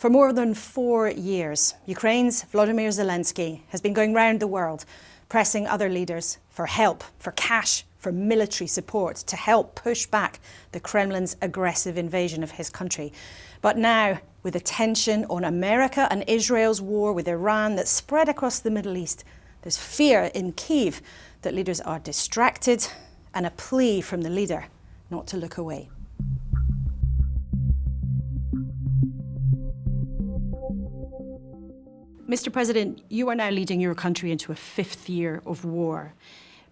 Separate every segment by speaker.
Speaker 1: For more than 4 years, Ukraine's Volodymyr Zelensky has been going round the world, pressing other leaders for help, for cash, for military support to help push back the Kremlin's aggressive invasion of his country. But now, with the tension on America and Israel's war with Iran that's spread across the Middle East, there's fear in Kyiv that leaders are distracted and a plea from the leader not to look away. Mr. President, you are now leading your country into a 5th year of war,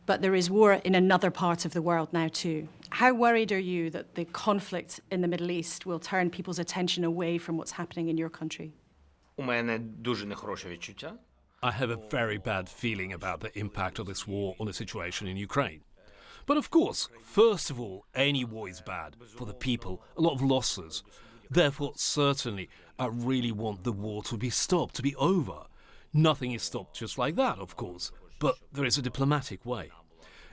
Speaker 1: but there is war in another part of the world now too. How worried are you that the conflict in the Middle East will turn people's attention away from what's happening in your country?
Speaker 2: I have a very bad feeling about the impact of this war on the situation in Ukraine. But of course, first of all, any war is bad for the people, a lot of losses. Therefore, certainly, I really want the war to be stopped, to be over. Nothing is stopped just like that, of course, but there is a diplomatic way.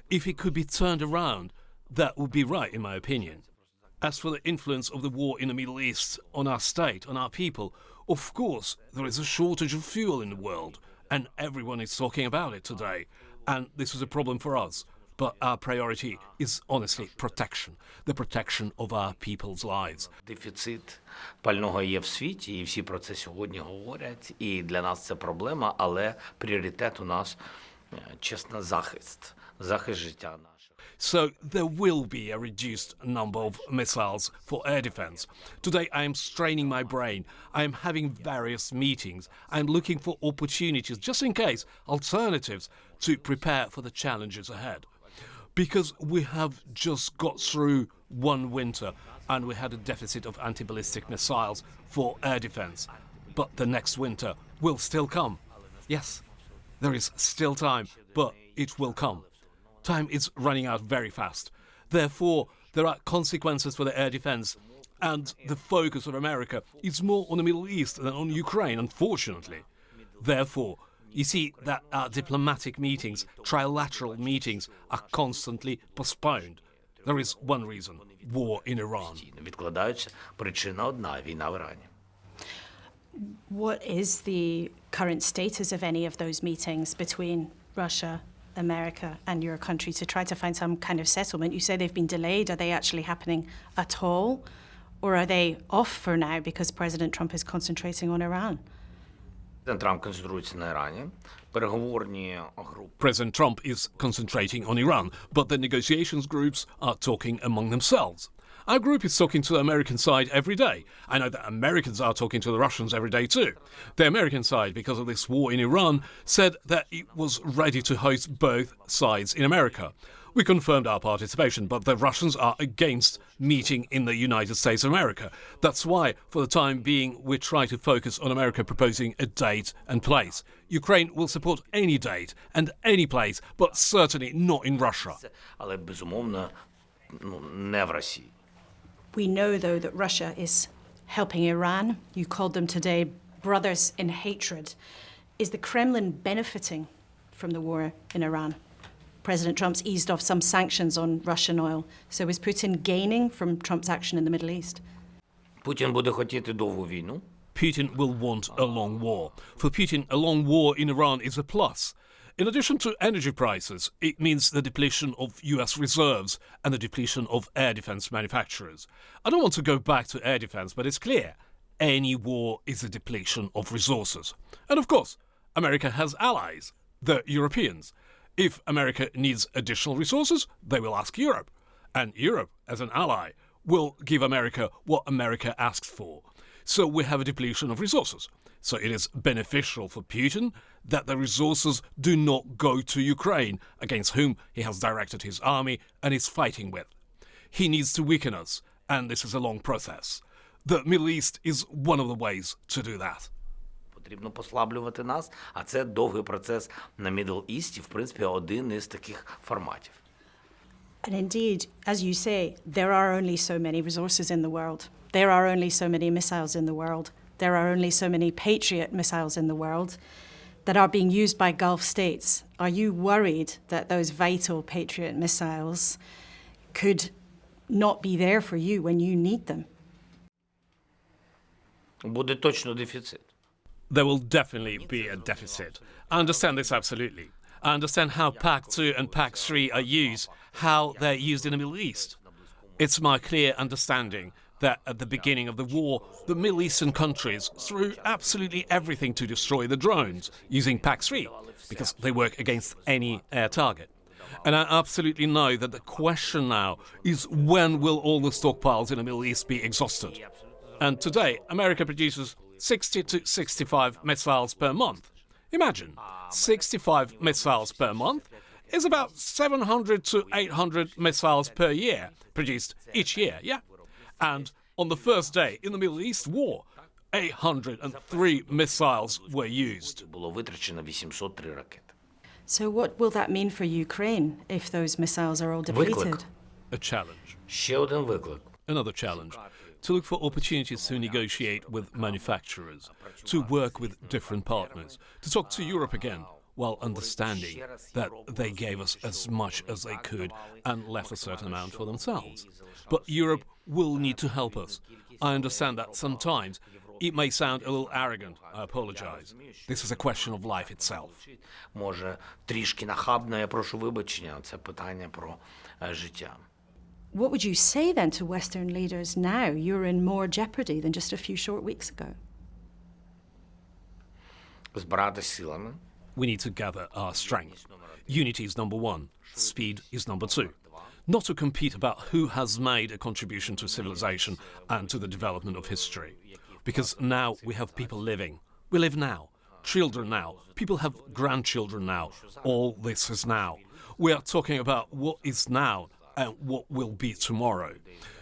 Speaker 2: If it could be turned around, that would be right, in my opinion. As for the influence of the war in the Middle East on our state, on our people, of course, there is a shortage of fuel in the world, and everyone is talking about it today, and this is a problem for us. But our priority is, honestly, protection. The protection of our people's lives.
Speaker 3: Дефіцит пального є в світі, і всі про це сьогодні говорять. І для нас це проблема, але пріоритет у нас, чесно, захист життя наших.
Speaker 2: So there will be a reduced number of missiles for air defense. Today I am straining my brain. I am having various meetings. I am looking for opportunities, just in case, alternatives to prepare for the challenges ahead. Because we have just got through one winter and we had a deficit of anti-ballistic missiles for air defense. But the next winter will still come. Yes, there is still time, but it will come. Time is running out very fast. Therefore, there are consequences for the air defense, and the focus of America is more on the Middle East than on Ukraine, unfortunately. Therefore, you see that our diplomatic meetings, trilateral meetings, are constantly postponed. There is one reason: war in Iran.
Speaker 3: Відкладаються. Причина одна – війна в Ірані.
Speaker 1: What is the current status of any of those meetings between Russia, America and your country to try to find some kind of settlement? You say they've been delayed. Are they actually happening at all? Or are they off for now because President Trump is concentrating on Iran?
Speaker 3: Трамп концентрується на Ірані. Переговорні групи.
Speaker 2: President Trump is concentrating on Iran, but the negotiations groups are talking among themselves. Our group is talking to the American side every day. I know that Americans are talking to the Russians every day too. The American side, because of this war in Iran, said that it was ready to host both sides in America. We confirmed our participation, but the Russians are against meeting in the United States of America. That's why, for the time being, we try to focus on America proposing a date and place. Ukraine will support any date and any place, but certainly not in Russia.
Speaker 3: Але, безумовно, не в Росії.
Speaker 1: We know, though, that Russia is helping Iran. You called them today brothers in hatred. Is the Kremlin benefiting from the war in Iran? President Trump's eased off some sanctions on Russian oil. So is Putin gaining from Trump's action in the Middle East?
Speaker 3: Путін буде хотіти довгу війну.
Speaker 2: Putin will want a long war. For Putin, a long war in Iran is a plus. In addition to energy prices, it means the depletion of US reserves and the depletion of air defense manufacturers. I don't want to go back to air defense, but it's clear. Any war is a depletion of resources. And of course, America has allies, the Europeans. If America needs additional resources, they will ask Europe. And Europe, as an ally, will give America what America asks for. So we have a depletion of resources. So it is beneficial for Putin that the resources do not go to Ukraine, against whom he has directed his army and is fighting with. He needs to weaken us, and this is a long process. The Middle East is one of the ways to do that.
Speaker 3: Потрібно послаблювати нас, а це довгий процес на Middle East, в принципі, один із таких форматів.
Speaker 1: And indeed, as you say, there are only so many resources in the world. There are only so many missiles in the world. There are only so many Patriot missiles in the world that are being used by Gulf states. Are you worried that those vital Patriot missiles could not be there for you when you need them?
Speaker 3: Буде точно дефіцит.
Speaker 2: There will definitely be a deficit. I understand this absolutely. I understand how Pact 2 and Pact 3 are used, how they're used in the Middle East. It's my clear understanding that at the beginning of the war, the Middle Eastern countries threw absolutely everything to destroy the drones using Pact 3, because they work against any air target. And I absolutely know that the question now is when will all the stockpiles in the Middle East be exhausted? And today, America produces 60 to 65 missiles per month. Imagine, 65 missiles per month is about 700 to 800 missiles per year produced each year, yeah? And on the first day in the Middle East war, 803 missiles were used.
Speaker 3: Було витрачено 803 ракети.
Speaker 1: So what will that mean for Ukraine if those missiles are all depleted?
Speaker 3: Виклик.
Speaker 2: A challenge.
Speaker 3: Ще один виклик.
Speaker 2: Another challenge. To look for opportunities to negotiate with manufacturers, to work with different partners, to talk to Europe again, while understanding that they gave us as much as they could and left a certain amount for themselves. But Europe will need to help us. I understand that sometimes it may sound a little arrogant. I apologize. This is a question of life itself.
Speaker 3: Може, трішки нахабно, я прошу вибачення, це питання про життя.
Speaker 1: What would you say then to Western leaders now? You're in more jeopardy than just a few short weeks ago.
Speaker 3: Збиратись силами.
Speaker 2: We need to gather our strength. Unity is number one. Speed is number two. Not to compete about who has made a contribution to civilization and to the development of history. Because now we have people living. We live now. Children now. People have grandchildren now. All this is now. We are talking about what is now and what will be tomorrow.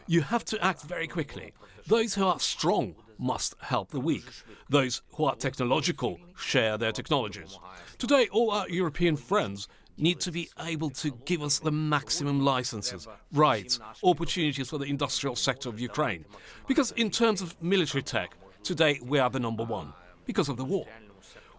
Speaker 2: You have to act very quickly. Those who are strong must help the weak. Those who are technological share their technologies. Today, all our European friends need to be able to give us the maximum licenses, rights, opportunities for the industrial sector of Ukraine. Because in terms of military tech, today we are the number one, because of the war.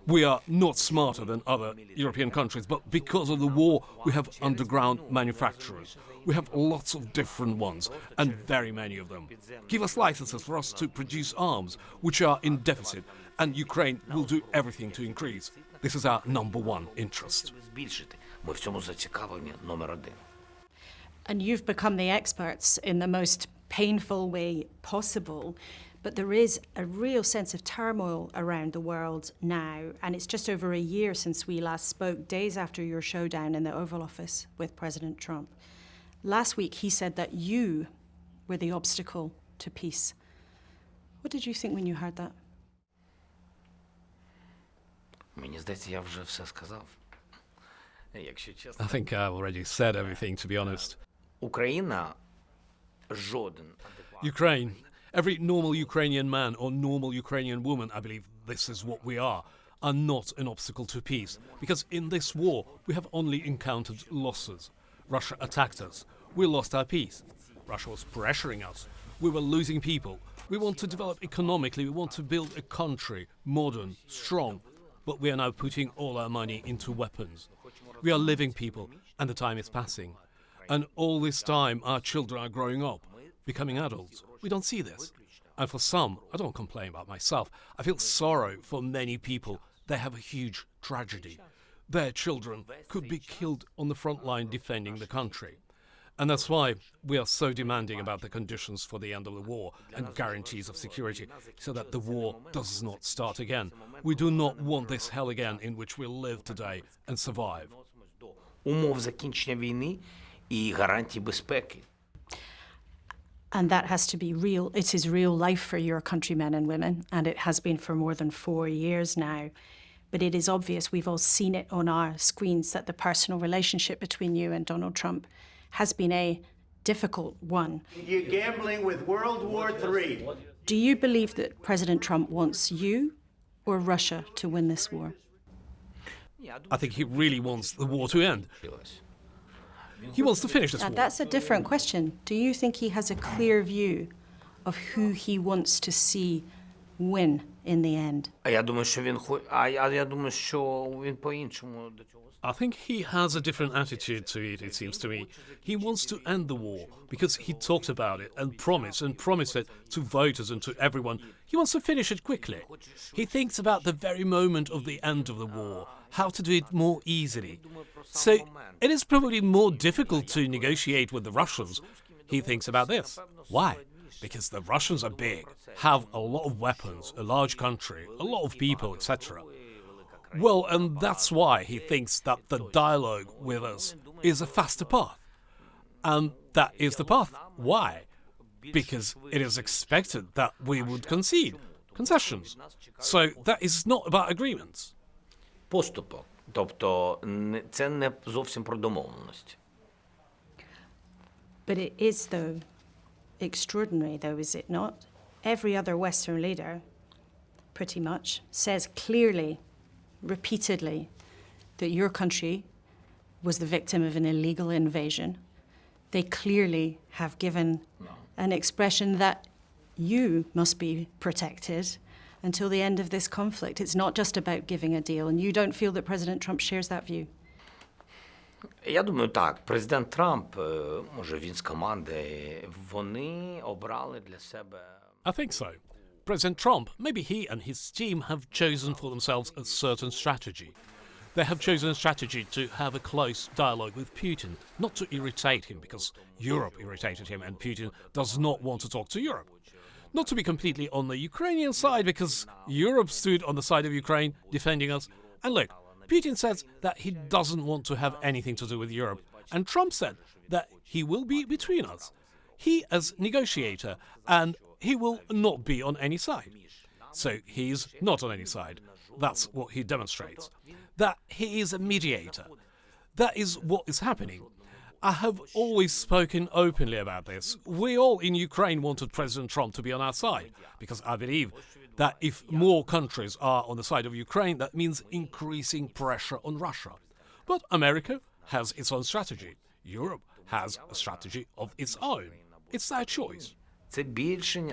Speaker 2: We are not smarter than other European countries, but because of the war, we have underground manufacturers. We have lots of different ones, and very many of them. Give us licenses for us to produce arms, which are in deficit, and Ukraine will do everything to increase. This is our number one interest.
Speaker 3: Збільшити. Ми в цьому зацікавлені номер один.
Speaker 1: And you've become the experts in the most painful way possible. But there is a real sense of turmoil around the world now, and it's just over a year since we last spoke, days after your showdown in the Oval Office with President Trump. Last week he said that you were the obstacle to peace. What did you think when you heard that?
Speaker 3: Мені здається, я вже все сказав. Якщо
Speaker 2: I
Speaker 3: чесно.
Speaker 2: think I've already said everything, to be honest.
Speaker 3: Україна жоден
Speaker 2: Ukraine, every normal Ukrainian man or normal Ukrainian woman, I believe this is what we are not an obstacle to peace. Because in this war, we have only encountered losses. Russia attacked us. We lost our peace. Russia was pressuring us. We were losing people. We want to develop economically. We want to build a country, modern, strong. But we are now putting all our money into weapons. We are living people, and the time is passing. And all this time, our children are growing up, becoming adults. We don't see this. And for some, I don't complain about myself, I feel sorrow for many people. They have a huge tragedy. Their children could be killed on the front line defending the country. And that's why we are so demanding about the conditions for the end of the war and guarantees of security, so that the war does not start again. We do not want this hell again in which we live today and survive.
Speaker 3: умов закінчення війни і гарантій безпеки.
Speaker 1: And that has to be real. It is real life for your countrymen and women, and it has been for more than 4 years now. But it is obvious, we've all seen it on our screens, that the personal relationship between you and Donald Trump has been a difficult one.
Speaker 4: You're gambling with World War III.
Speaker 1: Do you believe that President Trump wants you or Russia to win this war?
Speaker 2: I think he really wants the war to end. He wants to finish this
Speaker 1: Now,
Speaker 2: war.
Speaker 1: that's a different question. Do you think he has a clear view of who he wants to see win in the end?
Speaker 3: Я думаю, що я думаю, що він по-іншому до цього.
Speaker 2: I think he has a different attitude to it seems to me. He wants to end the war because he talked about it and promised it to voters and to everyone. He wants to finish it quickly. He thinks about the very moment of the end of the war, how to do it more easily. So it is probably more difficult to negotiate with the Russians. He thinks about this. Why? Because the Russians are big, have a lot of weapons, a large country, a lot of people, etc. Well, and that's why he thinks that the dialogue with us is a faster path. And that is the path. Why? Because it is expected that we would concede concessions. So that is not about agreements.
Speaker 3: Поступок. Тобто це не зовсім про домовленості.
Speaker 1: But it is, though, extraordinary, though, is it not? Every other Western leader, pretty much, says clearly, repeatedly, that your country was the victim of an illegal invasion. They clearly have given an expression that you must be protected until the end of this conflict. It's not just about giving a deal, and you don't feel that President Trump shares that view?
Speaker 3: Я думаю, так. Президент Трамп, може він з команди, вони обрали для себе...
Speaker 2: I think so. President Trump, maybe he and his team have chosen for themselves a certain strategy. They have chosen a strategy to have a close dialogue with Putin, not to irritate him, because Europe irritated him and Putin does not want to talk to Europe. Not to be completely on the Ukrainian side, because Europe stood on the side of Ukraine, defending us. And look, Putin says that he doesn't want to have anything to do with Europe, and Trump said that he will be between us. He as negotiator, and he will not be on any side. So he's not on any side. That's what he demonstrates. That he is a mediator. That is what is happening. I have always spoken openly about this. We all in Ukraine wanted President Trump to be on our side, because I believe that if more countries are on the side of Ukraine, that means increasing pressure on Russia. But America has its own strategy. Europe has a strategy of its own. It's their choice.
Speaker 3: Це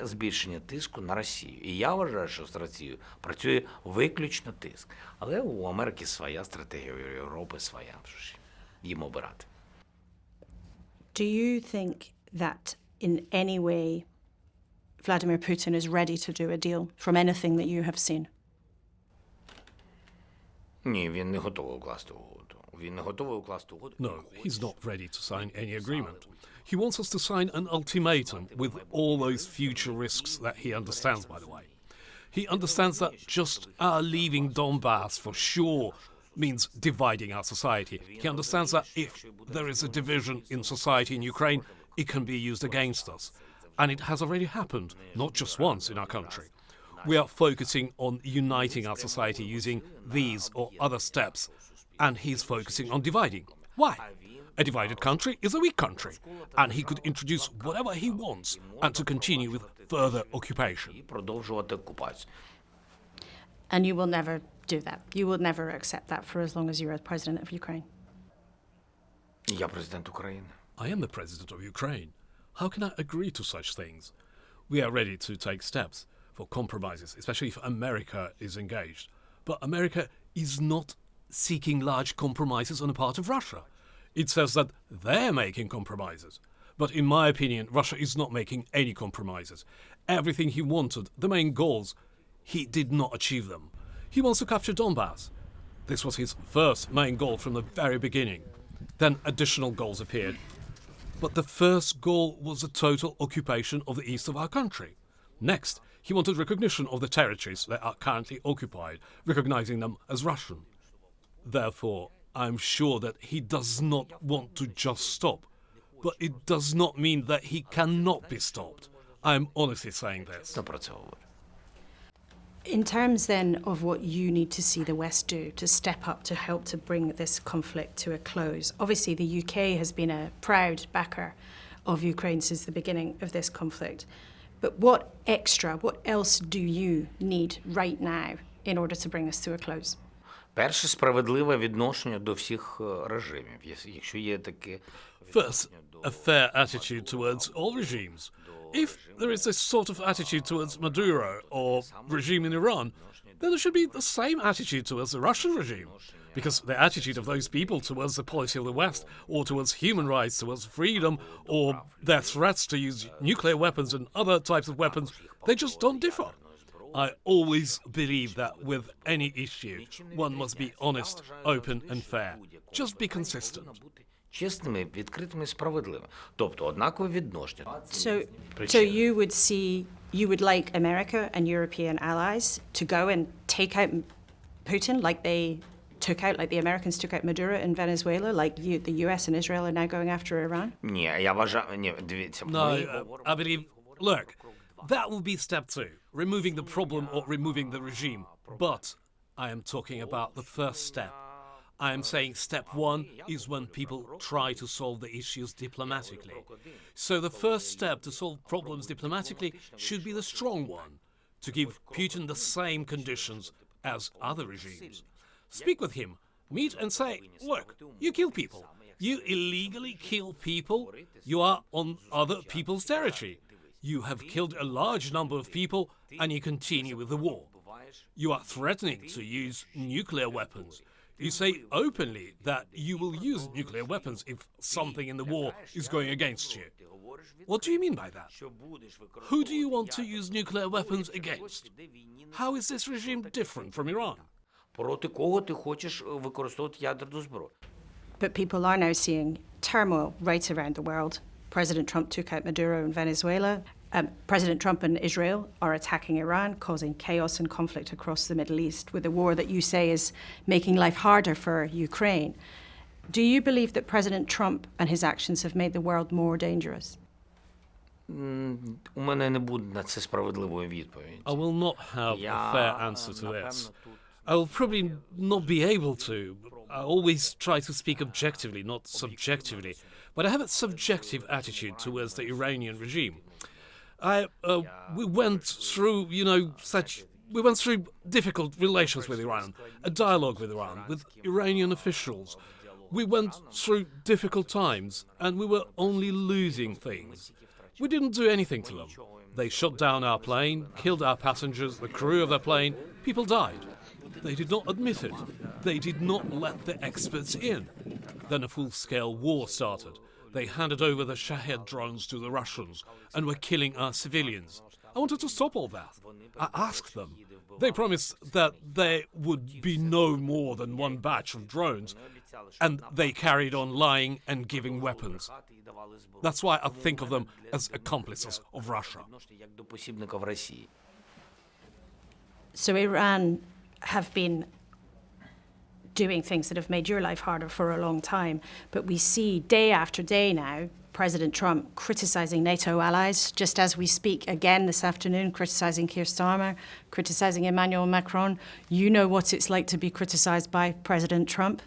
Speaker 3: збільшення тиску на Росію. І я вважаю, що з Росією працює виключно тиск. Але у Америки своя стратегія, у Європи своя. Їм обирати.
Speaker 1: Do you think that in any way Vladimir Putin is ready to do a deal from anything that you have seen?
Speaker 3: Ні, він не готовий укласти угоду. Він не готовий укласти угоду.
Speaker 2: No, he's not ready to sign any agreement. He wants us to sign an ultimatum with all those future risks that he understands, by the way. He understands that just our leaving Donbass for sure means dividing our society. He understands that if there is a division in society in Ukraine, it can be used against us. And it has already happened, not just once in our country. We are focusing on uniting our society using these or other steps, and he's focusing on dividing. Why? A divided country is a weak country, and he could introduce whatever he wants and to continue with further occupation.
Speaker 3: Продовжувати окупацію.
Speaker 1: And you will never do that. You will never accept that for as long as you're president of Ukraine.
Speaker 3: Я президент України.
Speaker 2: I am the president of Ukraine. How can I agree to such things? We are ready to take steps for compromises, especially if America is engaged. But America is not seeking large compromises on the part of Russia. It says that they're making compromises. But in my opinion, Russia is not making any compromises. Everything he wanted, the main goals, he did not achieve them. He wants to capture Donbass. This was his first main goal from the very beginning. Then additional goals appeared. But the first goal was the total occupation of the east of our country. Next, he wanted recognition of the territories that are currently occupied, recognizing them as Russian. Therefore, I'm sure that he does not want to just stop. But it does not mean that he cannot be stopped. I'm honestly saying this.
Speaker 3: Хто про це говорить?
Speaker 1: In terms then of what you need to see the West do to step up to help to bring this conflict to a close, obviously the UK has been a proud backer of Ukraine since the beginning of this conflict. But what else do you need right now in order to bring this to a close?
Speaker 3: Перше, справедливе відношення до всіх режимів, якщо є таке.
Speaker 2: First, a fair attitude towards all regimes. if there is this sort of attitude towards Maduro or regime in Iran, then there should be the same attitude towards the Russian regime. Because the attitude of those people towards the policy of the West, or towards human rights, towards freedom, or their threats to use nuclear weapons and other types of weapons, they just don't differ. I always believe that with any issue, one must be honest, open and fair. Just be consistent.
Speaker 3: Чесними, відкритими і справедливими. Тобто однакове відношення.
Speaker 1: So you would like America and European allies to go and take out Putin like the Americans took out Maduro in Venezuela, like the US and Israel are now going after Iran?
Speaker 3: Ні, я вважаю, дивіться.
Speaker 2: No, I believe, look, that will be step 2, removing the problem or removing the regime. But I am talking about the first step. I am saying step 1 is when people try to solve the issues diplomatically. So the first step to solve problems diplomatically should be the strong one, to give Putin the same conditions as other regimes. Speak with him, meet and say, look, you kill people. You illegally kill people. You are on other people's territory. You have killed a large number of people and you continue with the war. You are threatening to use nuclear weapons. You say openly that you will use nuclear weapons if something in the war is going against you. What do you mean by that? Who do you want to use nuclear weapons against? How is this regime different from Iran?
Speaker 3: Проти кого ти хочеш використовувати ядерну зброю?
Speaker 1: But people are now seeing turmoil right around the world. President Trump took out Maduro in Venezuela. President Trump and Israel are attacking Iran, causing chaos and conflict across the Middle East with a war that you say is making life harder for Ukraine. Do you believe that President Trump and his actions have made the world more dangerous?
Speaker 3: У мене не буде на це справедливої відповіді.
Speaker 2: I will not have a fair answer to this. I will probably not be able to. I always try to speak objectively, not subjectively. But I have a subjective attitude towards the Iranian regime. We went through, we went through difficult relations with Iran, a dialogue with Iran, with Iranian officials. We went through difficult times, and we were only losing things. We didn't do anything to them. They shot down our plane, killed our passengers, the crew of their plane. People died. They did not admit it. They did not let the experts in. Then a full-scale war started. They handed over the Shahed drones to the Russians and were killing our civilians. I wanted to stop all that. I asked them. They promised that there would be no more than one batch of drones, and they carried on lying and giving weapons. That's why I think of them as accomplices of Russia.
Speaker 1: So Iran have been doing things that have made your life harder for a long time. But we see day after day now President Trump criticizing NATO allies, just as we speak again this afternoon, criticizing Keir Starmer, criticizing Emmanuel Macron. You know what it's like to be criticized by President Trump.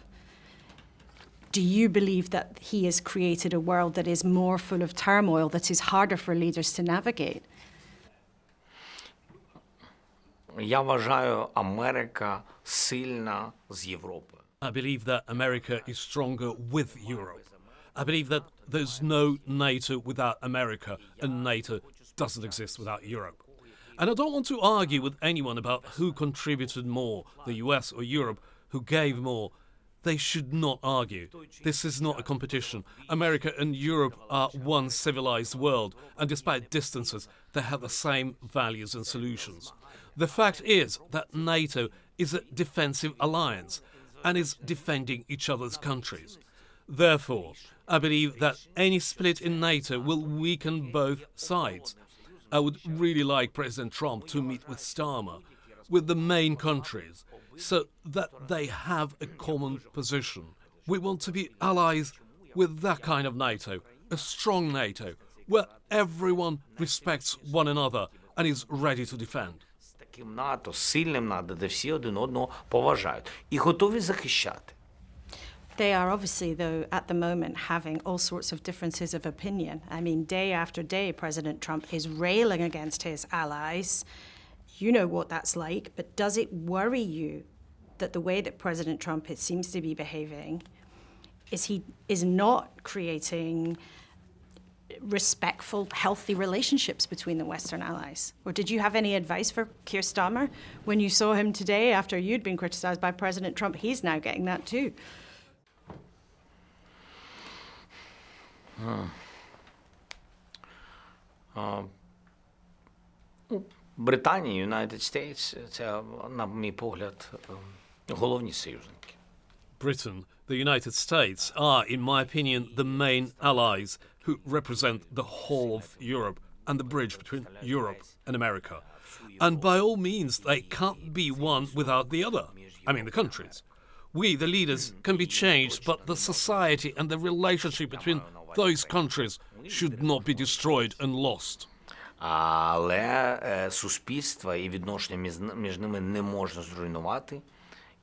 Speaker 1: Do you believe that he has created a world that is more full of turmoil, that is harder for leaders to navigate?
Speaker 3: Я вважаю, Америка сильна з Європою.
Speaker 2: I believe that America is stronger with Europe. I believe that there's no NATO without America, and NATO doesn't exist without Europe. And I don't want to argue with anyone about who contributed more, the US or Europe, who gave more. They should not argue. This is not a competition. America and Europe are one civilized world, and despite distances, they have the same values and solutions. The fact is that NATO is a defensive alliance and is defending each other's countries. Therefore, I believe that any split in NATO will weaken both sides. I would really like President Trump to meet with Starmer, with the main countries, so that they have a common position. We want to be allies with that kind of NATO, a strong NATO, where everyone respects one another and is ready to defend.
Speaker 3: З таким НАТО, сильним НАТО, де всі один одного поважають і готові захищати.
Speaker 1: They are obviously, though, at the moment having all sorts of differences of opinion. I mean, day after day, President Trump is railing against his allies. You know what that's like, but does it worry you that the way that President Trump seems to be behaving is he is not creating respectful, healthy relationships between the Western allies? Or did you have any advice for Keir Starmer when you saw him today after you'd been criticised by President Trump? He's now getting that too.
Speaker 3: Британія, United States – це, на мій погляд, головні союзники.
Speaker 2: Britain, the United States are, in my opinion, the main allies who represent the whole of Europe and the bridge between Europe and America. And by all means, they can't be one without the other. I mean, the countries. We, the leaders, can be changed, but the society and the relationship between those countries should not be destroyed and lost.
Speaker 3: Але суспільства і відношення між ними не можна зруйнувати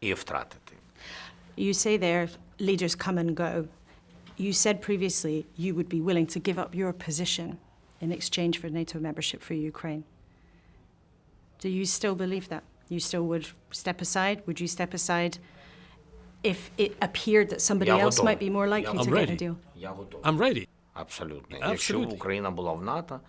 Speaker 3: і втратити.
Speaker 1: You say there, leaders come and go. You said previously you would be willing to give up your position in exchange for NATO membership for Ukraine. Do you still believe that? You still would step aside? Would you step aside if it appeared that somebody else might be more likely to get a deal?
Speaker 3: Я готовий.
Speaker 2: I'm ready.
Speaker 3: Абсолютно. Якщо б Україна була в НАТО,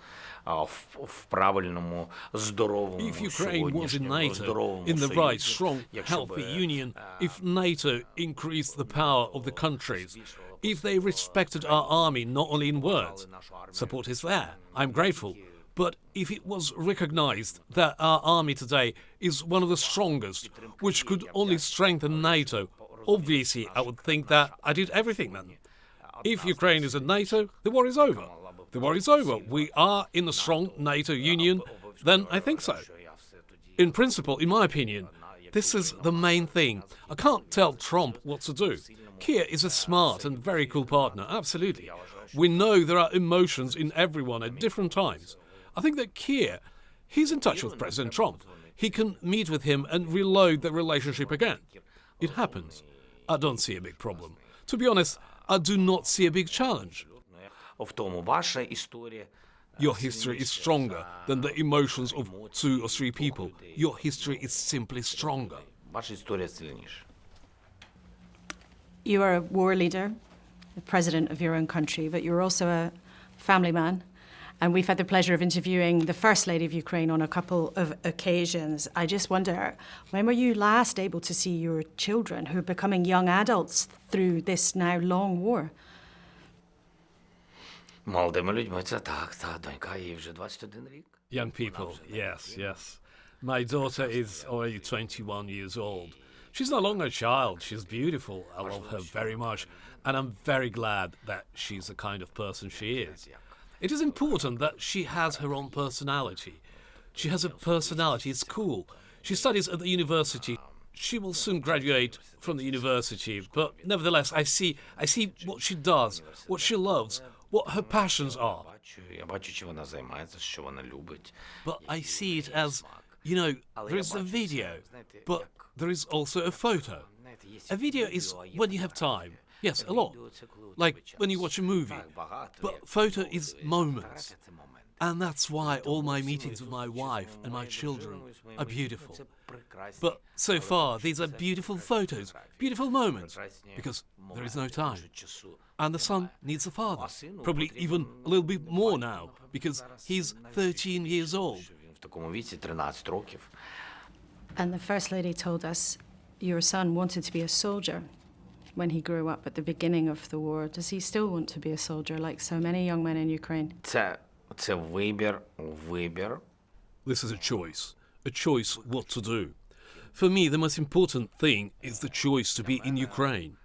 Speaker 3: в правильному, здоровому,
Speaker 2: If Ukraine was in
Speaker 3: сьогоднішньому,
Speaker 2: NATO,
Speaker 3: здоровому
Speaker 2: in the right,
Speaker 3: союзі,
Speaker 2: strong,
Speaker 3: якщо б,
Speaker 2: healthy union, if NATO increased the power of the countries, if they respected our army not only in words, support is there, I'm grateful, but if it was recognized that our army today is one of the strongest, which could only strengthen NATO, obviously I would think that I did everything then. If Ukraine is in NATO, the war is over. The war is over. We are in a strong NATO union, then I think so. In principle, in my opinion, this is the main thing. I can't tell Trump what to do. Keir is a smart and very cool partner, absolutely. We know there are emotions in everyone at different times. I think that Keir, he's in touch with President Trump. He can meet with him and reload the relationship again. It happens. I don't see a big problem. To be honest, I do not see a big challenge.
Speaker 3: В тому ваша історія.
Speaker 2: Your history is stronger than the emotions of 2 or 3 people. Your history is simply stronger.
Speaker 3: Ваша історія сильніша.
Speaker 1: You are a war leader, the president of your own country, but you're also a family man. And we've had the pleasure of interviewing the First Lady of Ukraine on a couple of occasions. I just wonder, when were you last able to see your children who are becoming young adults through this now long war?
Speaker 3: Молодими людьми це так, донька, їй вже 21 рік.
Speaker 2: Young people, yes, yes. My daughter is already 21 years old. She's no longer a child. She's beautiful. I love her very much. And I'm very glad that she's the kind of person she is. It is important that she has her own personality. She has a personality. It's cool. She studies at the university. She will soon graduate from the university. But nevertheless, I see what she does, what she loves, what her passions are.
Speaker 3: Я бачу, чи вона займається, що вона любить.
Speaker 2: But I see it as, you know, there is a video, but there is also a photo. A video is when you have time. Yes, a lot. Like when you watch a movie. But photo is moments. And that's why all my meetings with my wife and my children are beautiful. But so far, these are beautiful photos, beautiful moments, because there is no time. And the son needs a father, probably even a little bit more now, because he's 13 years old.
Speaker 3: В такому віці 13 років.
Speaker 1: And the First Lady told us your son wanted to be a soldier when he grew up at the beginning of the war. Does he still want to be a soldier like so many young men in Ukraine?
Speaker 3: Це вибір.
Speaker 2: This is a choice what to do. For me, the most important thing is the choice to be in Ukraine.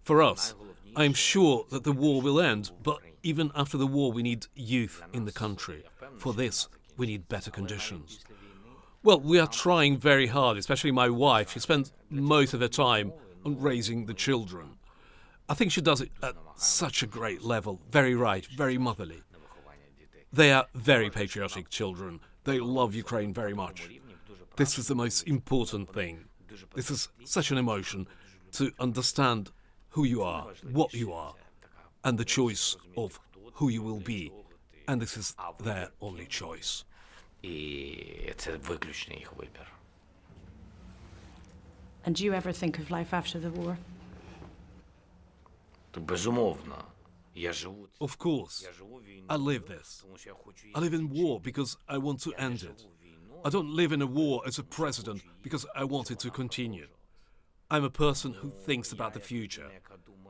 Speaker 2: For us, I'm sure that the war will end, but even after the war, we need youth in the country. For this, we need better conditions. Well, we are trying very hard, especially my wife. She spends most of her time on raising the children. I think she does it at such a great level, very right, very motherly. They are very patriotic children. They love Ukraine very much. This is the most important thing. This is such an emotion to understand who you are, what you are, and the choice of who you will be. And this is their only choice.
Speaker 3: І це виключний їх вибір.
Speaker 1: And do you ever think of life after the war?
Speaker 3: То безумовно. Я живу це.
Speaker 2: Of course,
Speaker 3: Я живу війну,
Speaker 2: I live this.
Speaker 3: тому що я хочу її
Speaker 2: I live in
Speaker 3: закінчити.
Speaker 2: war because I want to
Speaker 3: Я не
Speaker 2: end
Speaker 3: живу
Speaker 2: it.
Speaker 3: війну,
Speaker 2: I don't live in a war as a president because I want it to continue. I'm a person who thinks about the future.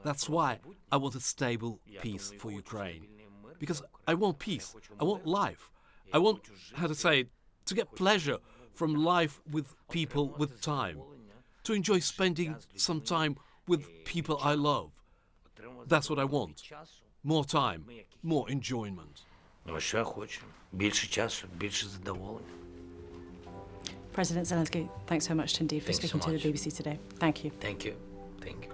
Speaker 2: That's why I want a stable peace for Ukraine. Because I want peace. I want life. I want, how to say it, to get pleasure from life with people with time. To enjoy spending some time with people I love. That's what I want. More time, more enjoyment.
Speaker 3: Ось що я хочу. Більше часу, більше задоволення.
Speaker 1: President Zelensky, thanks so much indeed for
Speaker 3: Thanks so
Speaker 1: speaking to the
Speaker 3: much.
Speaker 1: BBC today. Thank you.
Speaker 3: Thank you. Thank you.